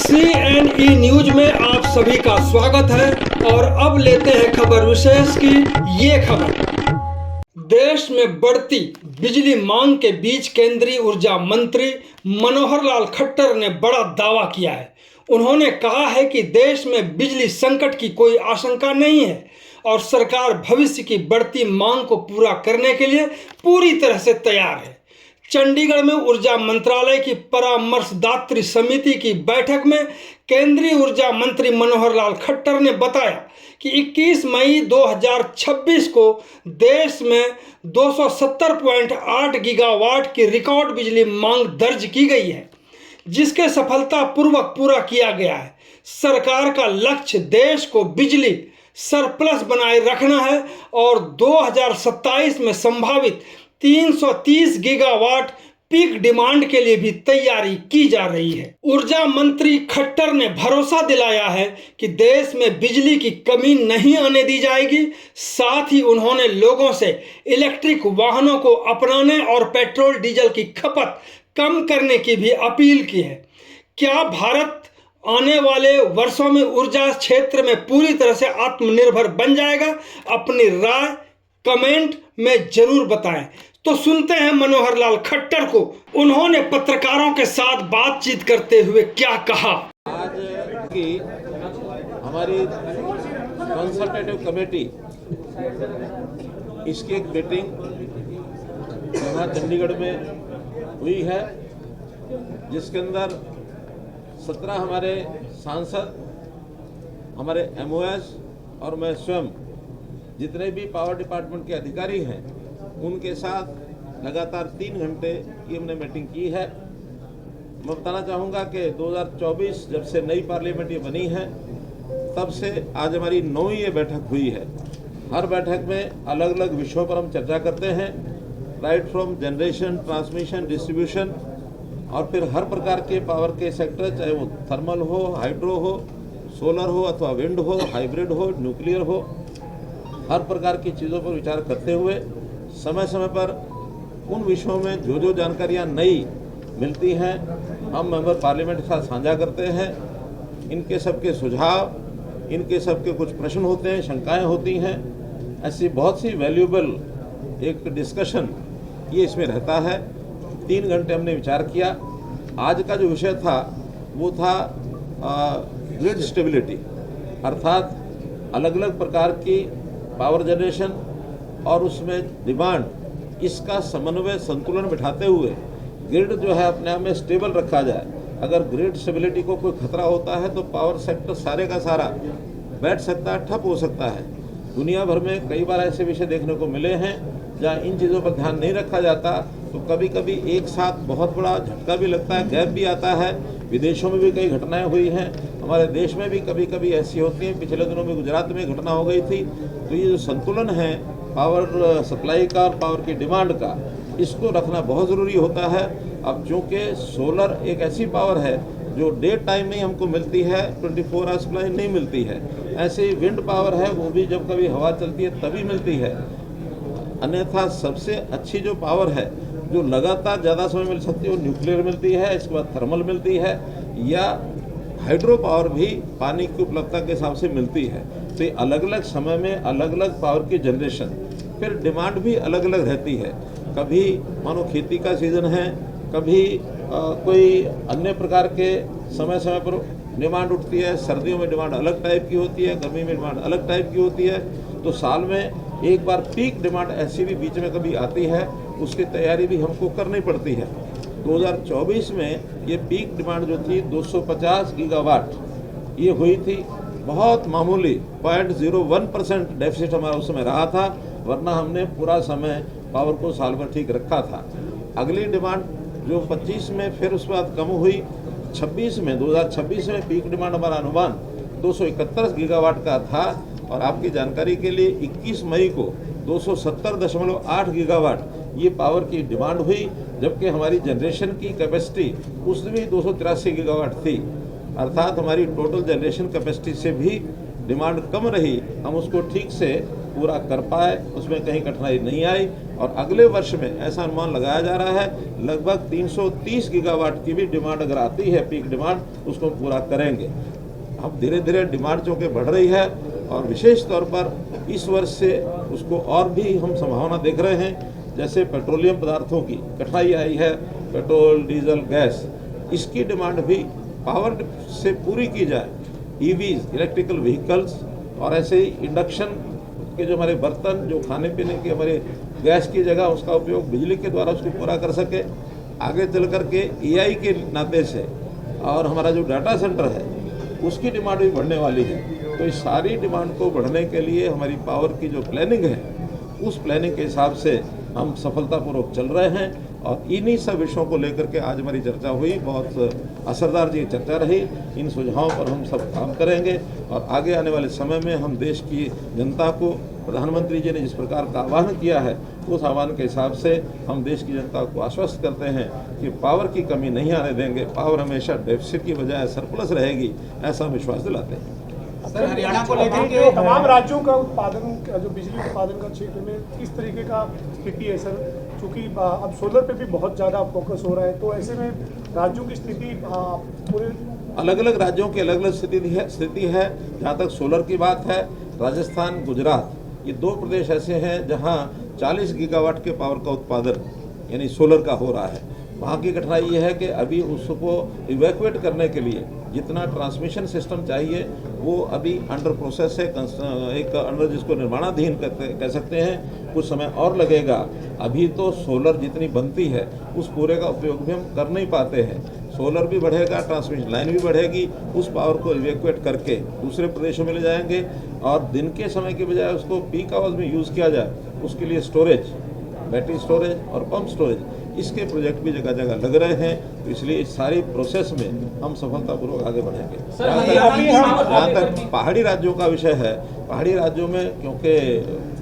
CNE news में आप सभी का स्वागत है और अब लेते हैं खबर विशेष की ये खबर। देश में बढ़ती बिजली मांग के बीच केंद्रीय ऊर्जा मंत्री मनोहर लाल खट्टर ने बड़ा दावा किया है। उन्होंने कहा है कि देश में बिजली संकट की कोई आशंका नहीं है और सरकार भविष्य की बढ़ती मांग को पूरा करने के लिए पूरी तरह से तैयार है। चंडीगढ़ में ऊर्जा मंत्रालय की परामर्शदात्री समिति की बैठक में केंद्रीय ऊर्जा मंत्री मनोहर लाल खट्टर ने बताया कि 21 मई 2026 को देश में 270.8 गीगावाट की रिकॉर्ड बिजली मांग दर्ज की गई है, जिसके सफलतापूर्वक पूरा किया गया है। सरकार का लक्ष्य देश को बिजली सरप्लस बनाए रखना है और 2027 में संभावित 330 गीगावाट पीक डिमांड के लिए भी तैयारी की जा रही है। ऊर्जा मंत्री खट्टर ने भरोसा दिलाया है कि देश में बिजली की कमी नहीं आने दी जाएगी। साथ ही उन्होंने लोगों से इलेक्ट्रिक वाहनों को अपनाने और पेट्रोल डीजल की खपत कम करने की भी अपील की है। क्या भारत आने वाले वर्षों में ऊर्जा क्षेत्र में पूरी तरह से आत्मनिर्भर बन जाएगा? अपनी राय कमेंट में जरूर बताएं। तो सुनते हैं मनोहर लाल खट्टर को, उन्होंने पत्रकारों के साथ बातचीत करते हुए क्या कहा। आज की हमारी कंसल्टेटिव कमेटी इसकी एक मीटिंग यहाँ चंडीगढ़ में हुई है, जिसके अंदर 17 हमारे सांसद, हमारे MOS और मैं स्वयं जितने भी पावर डिपार्टमेंट के अधिकारी हैं उनके साथ लगातार 3 घंटे की हमने मीटिंग की है। मैं बताना चाहूँगा कि 2024 जब से नई पार्लियामेंट ये बनी है तब से आज हमारी 9वीं ये बैठक हुई है। हर बैठक में अलग अलग विषयों पर हम चर्चा करते हैं, right from generation, transmission, distribution और फिर हर प्रकार के पावर के सेक्टर, चाहे वो थर्मल हो, हाइड्रो हो, सोलर हो अथवा विंड हो, हाइब्रिड हो, न्यूक्लियर हो, हर प्रकार की चीज़ों पर विचार करते हुए समय समय पर उन विषयों में जो जो जानकारियाँ नई मिलती हैं हम मेंबर पार्लियामेंट के साथ साझा करते हैं। इनके सबके सुझाव, इनके सबके कुछ प्रश्न होते हैं, शंकाएं होती हैं, ऐसी बहुत सी वैल्यूएबल एक डिस्कशन ये इसमें रहता है। 3 घंटे हमने विचार किया। आज का जो विषय था वो था ग्रिड स्टेबिलिटी, अर्थात अलग अलग प्रकार की पावर जनरेशन और उसमें डिमांड, इसका समन्वय संतुलन बिठाते हुए ग्रिड जो है अपने आप में स्टेबल रखा जाए। अगर ग्रिड स्टेबिलिटी को कोई खतरा होता है तो पावर सेक्टर सारे का सारा बैठ सकता है, ठप हो सकता है। दुनिया भर में कई बार ऐसे विषय देखने को मिले हैं जहाँ इन चीज़ों पर ध्यान नहीं रखा जाता तो कभी कभी एक साथ बहुत बड़ा झटका भी लगता है, गैप भी आता है। विदेशों में भी कई घटनाएं हुई हैं, हमारे देश में भी कभी कभी ऐसी होती हैं। पिछले दिनों में गुजरात में घटना हो गई थी। तो ये जो संतुलन है पावर सप्लाई का और पावर की डिमांड का, इसको रखना बहुत ज़रूरी होता है। अब चूँकि सोलर एक ऐसी पावर है जो डे टाइम में हमको मिलती है, 24 आवर सप्लाई नहीं मिलती है। ऐसे ही विंड पावर है, वो भी जब कभी हवा चलती है तभी मिलती है। अन्यथा सबसे अच्छी जो पावर है जो लगातार ज़्यादा समय मिल सकती है वो न्यूक्लियर मिलती है, इसके बाद थर्मल मिलती है या हाइड्रो पावर भी पानी की उपलब्धता के हिसाब से मिलती है। तो ये अलग अलग समय में अलग अलग पावर की जनरेशन, फिर डिमांड भी अलग अलग रहती है। कभी मानो खेती का सीज़न है, कभी कोई अन्य प्रकार के समय समय पर डिमांड उठती है। सर्दियों में डिमांड अलग टाइप की होती है, गर्मी में डिमांड अलग टाइप की होती है। तो साल में एक बार पीक डिमांड ऐसी भी बीच में कभी आती है, उसकी तैयारी भी हमको करनी पड़ती है। 2024 में ये पीक डिमांड जो थी 250 गीगावाट ये हुई थी। बहुत मामूली 0.01% डेफिसिट हमारा उस समय रहा था, वरना हमने पूरा समय पावर को साल भर ठीक रखा था। अगली डिमांड जो 25 में फिर उसके बाद कम हुई, 2026 में पीक डिमांड हमारा अनुमान 271 गीगावाट का था और आपकी जानकारी के लिए 21 मई को 270.8 गीगावाट ये पावर की डिमांड हुई, जबकि हमारी जनरेशन की कैपेसिटी उसमें भी 283 गीगावाट थी। अर्थात हमारी टोटल जनरेशन कैपेसिटी से भी डिमांड कम रही, हम उसको ठीक से पूरा कर पाए, उसमें कहीं कठिनाई नहीं आई। और अगले वर्ष में ऐसा अनुमान लगाया जा रहा है लगभग 330 गीगावाट की भी डिमांड अगर आती है, पीक डिमांड, उसको हम पूरा करेंगे। अब धीरे धीरे डिमांड जो कि बढ़ रही है और विशेष तौर पर इस वर्ष से उसको और भी हम संभावना देख रहे हैं। जैसे पेट्रोलियम पदार्थों की कठिनाई आई है, पेट्रोल, डीजल, गैस, इसकी डिमांड भी पावर से पूरी की जाए। ईवीज, इलेक्ट्रिकल व्हीकल्स, और ऐसे ही इंडक्शन के जो हमारे बर्तन, जो खाने पीने के हमारे गैस की जगह उसका उपयोग बिजली के द्वारा उसको पूरा कर सके। आगे चल कर के एआई के नाते से और हमारा जो डाटा सेंटर है उसकी डिमांड भी बढ़ने वाली है। तो इस सारी डिमांड को बढ़ने के लिए हमारी पावर की जो प्लानिंग है, उस प्लानिंग के हिसाब से हम सफलतापूर्वक चल रहे हैं। और इन्हीं सब विषयों को लेकर के आज हमारी चर्चा हुई, बहुत असरदार जी चर्चा रही। इन सुझावों पर हम सब काम करेंगे और आगे आने वाले समय में हम देश की जनता को, प्रधानमंत्री जी ने जिस प्रकार का आह्वान किया है, उस आह्वान के हिसाब से हम देश की जनता को आश्वस्त करते हैं कि पावर की कमी नहीं आने देंगे, पावर हमेशा डेफिसिट की बजाय सरप्लस रहेगी, ऐसा विश्वास दिलाते हैं। सर, हरियाणा को लेकर के तमाम राज्यों का उत्पादन, जो बिजली उत्पादन का क्षेत्र में किस तरीके का स्थिति है सर? चूँकि अब सोलर पे भी बहुत ज़्यादा फोकस हो रहा है, तो ऐसे में राज्यों की स्थिति पूरे अलग अलग राज्यों की अलग अलग स्थिति है। जहाँ तक सोलर की बात है, राजस्थान, गुजरात, ये दो प्रदेश ऐसे हैं जहाँ 40 गीगावाट के पावर का उत्पादन यानी सोलर का हो रहा है। वहाँ की कठिनाई ये है कि अभी उसको इवैक्यूएट करने के लिए जितना ट्रांसमिशन सिस्टम चाहिए वो अभी अंडर प्रोसेस है, एक अंडर जिसको निर्माणाधीन कह सकते हैं, कुछ समय और लगेगा। अभी तो सोलर जितनी बनती है उस पूरे का उपयोग भी हम कर नहीं पाते हैं। सोलर भी बढ़ेगा, ट्रांसमिशन लाइन भी बढ़ेगी, उस पावर को इवैक्यूएट करके दूसरे प्रदेशों में ले जाएंगे और दिन के समय के बजाय उसको पीक आवर्स में यूज़ किया जाए, उसके लिए स्टोरेज, बैटरी स्टोरेज और पंप स्टोरेज, इसके प्रोजेक्ट भी जगह जगह लग रहे हैं। तो इसलिए इस सारी प्रोसेस में हम सफलतापूर्वक आगे बढ़ेंगे। जहाँ तक पहाड़ी राज्यों का विषय है, पहाड़ी राज्यों में क्योंकि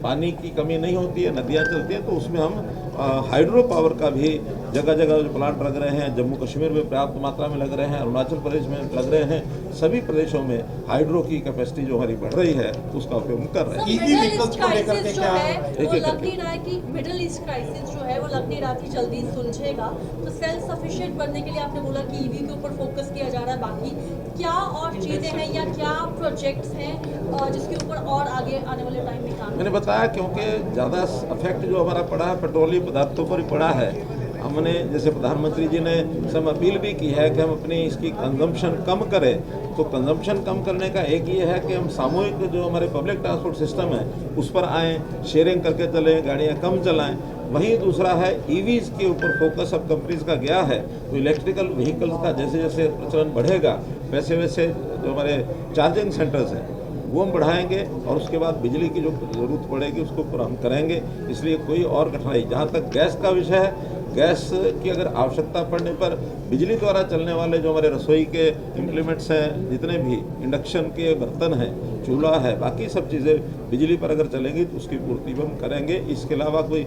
पानी की कमी नहीं होती है, नदियाँ चलती हैं, तो उसमें हम हाइड्रो पावर का भी जगह जगह जो प्लांट लग रहे हैं, जम्मू कश्मीर में पर्याप्त मात्रा में लग रहे हैं, अरुणाचल प्रदेश में लग रहे हैं, सभी प्रदेशों में हाइड्रो की कैपेसिटी जो हमारी बढ़ रही है उसका उपयोग हम कर रहे हैं। मिडिल ईस्ट क्राइसिस जो है वो लग नहीं रहा है कि मिडिल ईस्ट क्राइसिस जो है वो लग नहीं रहा कि जल्दी सुलझेगा, तो सेल्फ सफिशिएंट बनने के लिए आपने बोला कि ईवी के ऊपर फोकस किया जा रहा है। बाकी क्या और चीजें हैं या क्या प्रोजेक्ट्स हैं जिसके ऊपर और आगे आने वाले टाइम में काम? मैंने बताया क्योंकि ज़्यादा इफेक्ट जो हमारा पड़ा है पेट्रोलियम पदार्थों पर ही पड़ा है। हमने जैसे प्रधानमंत्री जी ने सब अपील भी की है कि हम अपनी इसकी कंजम्पशन कम करें, तो कंजम्पशन कम करने का एक ये है कि हम सामूहिक जो हमारे पब्लिक ट्रांसपोर्ट सिस्टम है उस पर आएँ, शेयरिंग करके चलें, गाड़ियाँ कम चलाएं। वहीं दूसरा है ईवीज़ के ऊपर फोकस अब कंपनीज का गया है, तो इलेक्ट्रिकल व्हीकल्स का जैसे जैसे प्रचलन बढ़ेगा वैसे वैसे जो हमारे चार्जिंग सेंटर्स हैं वो हम बढ़ाएंगे और उसके बाद बिजली की जो ज़रूरत पड़ेगी उसको पूरा हम करेंगे। इसलिए कोई और कठिनाई, जहाँ तक गैस का विषय है, गैस की अगर आवश्यकता पड़ने पर बिजली द्वारा चलने वाले जो हमारे रसोई के इम्प्लीमेंट्स हैं, जितने भी इंडक्शन के बर्तन हैं, चूल्हा है, बाकी सब चीज़ें बिजली पर अगर चलेंगी तो उसकी पूर्ति भी हम करेंगे। इसके अलावा कोई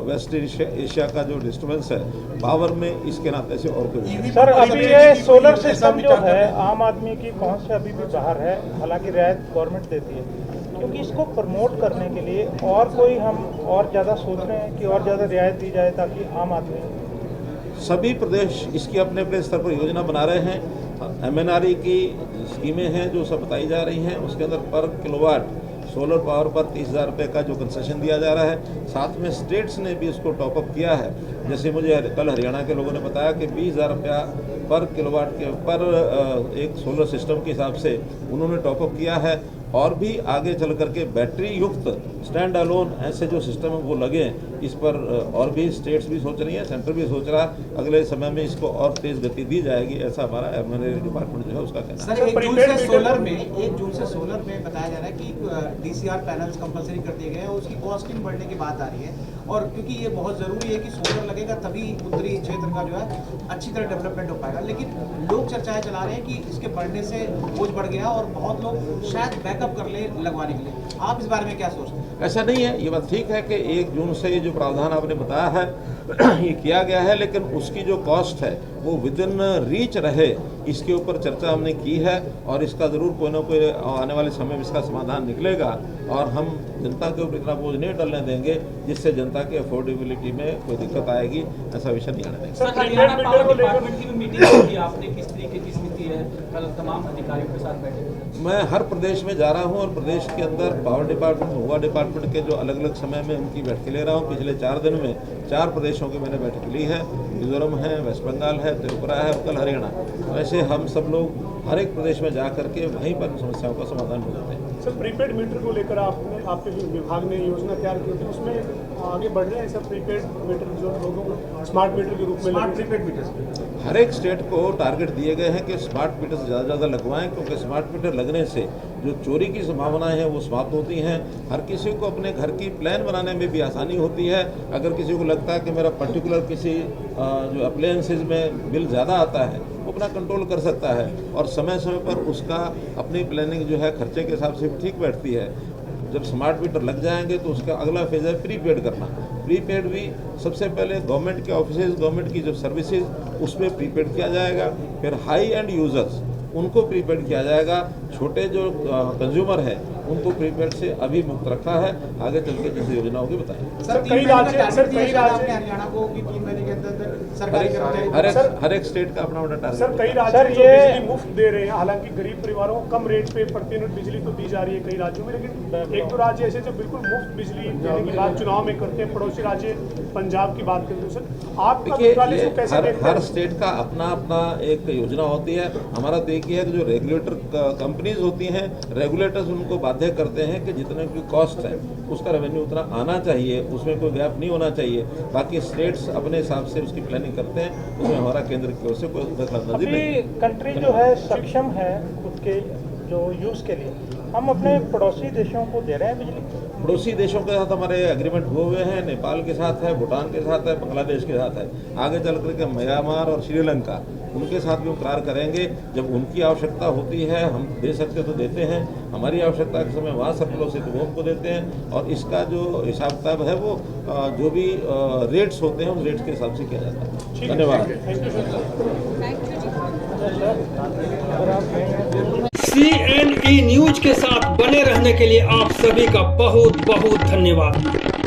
वेस्ट एशिया का जो डिस्टर्बेंस है पावर में, इसके नाते से और कोई। सर, अभी ये सोलर सिस्टम जो है आम आदमी की पहुंच से अभी भी बाहर है, हालांकि रियायत गवर्नमेंट देती है, क्योंकि इसको प्रमोट करने के लिए और कोई हम और ज़्यादा सोच रहे हैं कि और ज़्यादा रियायत दी जाए ताकि आम आदमी। सभी प्रदेश इसकी अपने अपने स्तर पर योजना बना रहे हैं। MNRE की स्कीमें हैं जो सब बताई जा रही हैं, उसके अंदर पर किलोवाट सोलर पावर पर 30,000 रुपये का जो कंसेशन दिया जा रहा है। साथ में स्टेट्स ने भी उसको टॉपअप किया है। जैसे मुझे कल हरियाणा के लोगों ने बताया कि 20,000 रुपया पर किलोवाट के पर एक सोलर सिस्टम के हिसाब से उन्होंने टॉपअप किया है। और भी आगे चल करके बैटरी युक्त स्टैंड अलोन ऐसे जो सिस्टम है वो लगे, इस पर और भी स्टेट्स भी सोच रही हैं, सेंटर भी सोच रहा है। अगले समय में इसको और तेज गति दी जाएगी, ऐसा हमारा MNRE डिपार्टमेंट जो है उसका कहना है। सर, 1 जून से सोलर में बताया जा रहा है कि DCR पैनल्स कंपलसरी कर दिए गए हैं और उसकी कॉस्टिंग बढ़ने की बात आ रही है। और क्योंकि ये बहुत ज़रूरी है कि सोलर लगेगा तभी उत्तरी क्षेत्र का जो है अच्छी तरह डेवलपमेंट हो पाएगा। लेकिन लोग चर्चाएं चला रहे हैं कि इसके बढ़ने से बोझ बढ़ गया और बहुत लोग शायद बैकअप बैकअप कर ले लगवाने के लिए। आप इस बारे में क्या सोचते हैं? ऐसा नहीं है, ये बात ठीक है कि 1 जून से ये जो प्रावधान आपने बताया है ये किया गया है, लेकिन उसकी जो कॉस्ट है वो विद इन रीच रहे, इसके ऊपर चर्चा हमने की है और इसका ज़रूर कोई ना कोई आने वाले समय में इसका समाधान निकलेगा और हम जनता के ऊपर इतना बोझ नहीं डालने देंगे जिससे जनता की अफोर्डेबिलिटी में कोई दिक्कत आएगी, ऐसा विषय नहीं आने देंगे। सर, हरियाणा पावर डिपार्टमेंट की भी मीटिंग की आपने, किस तरीके की स्थिति है? कल तमाम अधिकारियों के साथ बैठे। मैं हर प्रदेश में जा रहा हूं और प्रदेश के अंदर पावर डिपार्टमेंट, महुआ डिपार्टमेंट के जो अलग अलग समय में उनकी बैठकें ले रहा हूं। पिछले 4 दिन में 4 प्रदेशों की मैंने बैठक ली है, मिजोरम है, वेस्ट बंगाल है, त्रिपुरा है और कल हरियाणा। वैसे हम सब लोग हर एक प्रदेश में जा करके वहीं पर समस्याओं का समाधान ढूंढते हैं। सर, प्रीपेड मीटर को लेकर आपके विभाग ने योजना तैयार की थी, उसमें आगे बढ़ रहे हैं सर? प्रीपेड मीटर जो लोगों को स्मार्ट मीटर के रूप में, स्मार्ट प्रीपेड मीटर हर एक स्टेट को टारगेट दिए गए हैं कि स्मार्ट मीटर से ज़्यादा लगवाएं, क्योंकि स्मार्ट मीटर लगने से जो चोरी की संभावनाएं हैं वो समाप्त होती हैं। हर किसी को अपने घर की प्लान बनाने में भी आसानी होती है। अगर किसी को लगता है कि मेरा पर्टिकुलर किसी जो अप्लायंसेज में बिल ज़्यादा आता है वो अपना कंट्रोल कर सकता है और समय समय पर उसका अपनी प्लानिंग जो है खर्चे के हिसाब से ठीक बैठती है। जब स्मार्ट मीटर लग जाएंगे तो उसका अगला फेज है प्रीपेड करना। प्रीपेड भी सबसे पहले गवर्नमेंट के ऑफिसेज, गवर्नमेंट की जो सर्विसेज उसमें प्रीपेड किया जाएगा, फिर हाई एंड यूजर्स उनको प्रीपेड किया जाएगा। छोटे जो कंज्यूमर है उनको प्रीपेड से अभी मुक्त रखा है, आगे चल के जैसी योजना होगी बताएंगे। सर, कई राज्य हरियाणा को कि 3 महीने के अंदर सरकारी कर्मचारी, हर एक स्टेट का अपना अपना टारगेट। सर, कई राज्य जो बिजली मुफ्त दे रहे हैं, हालांकि गरीब परिवारों को कम रेट पे प्रति यूनिट बिजली तो दी जा रही है कई राज्यों में, लेकिन 1-2 राज्य ऐसे जो बिल्कुल मुफ्त बिजली देने की बात चुनाव में करते हैं। पड़ोसी राज्य पंजाब की बात करते हैं। सर, आपका मंत्रालय इसको कैसे देखता है? हर स्टेट का अपना अपना एक योजना होती है। हमारा तो एक ही है कि जो रेगुलेटर कंपनीज होती हैं, रेगुलेटर्स उनको बाध्य करते हैं कि जितने की कॉस्ट है उसका रेवेन्यू उतना आना चाहिए, उसमें कोई गैप नहीं होना चाहिए। बाकी स्टेट्स अपने हिसाब से उसकी प्लानिंग करते हैं, उसमें हमारा केंद्र की ओर से कोई दखलंदाजी नहीं। कंट्री जो है सक्षम है खुद के जो यूज़ के लिए, हम अपने पड़ोसी देशों को दे रहे हैं बिजली। पड़ोसी देशों के साथ हमारे एग्रीमेंट हुए हुए हैं, नेपाल के साथ है, भूटान के साथ है, बांग्लादेश के साथ है, आगे चल करके म्यांमार और श्रीलंका उनके साथ भी हम करार करेंगे। जब उनकी आवश्यकता होती है हम दे सकते तो देते हैं, हमारी आवश्यकता के समय वहाँ सरप्लस है तो वो हमको देते हैं और इसका जो हिसाब किताब है वो जो भी रेट्स होते हैं उन रेट्स के हिसाब से किया जाता है। धन्यवाद। CNE न्यूज के साथ बने रहने के लिए आप सभी का बहुत बहुत धन्यवाद।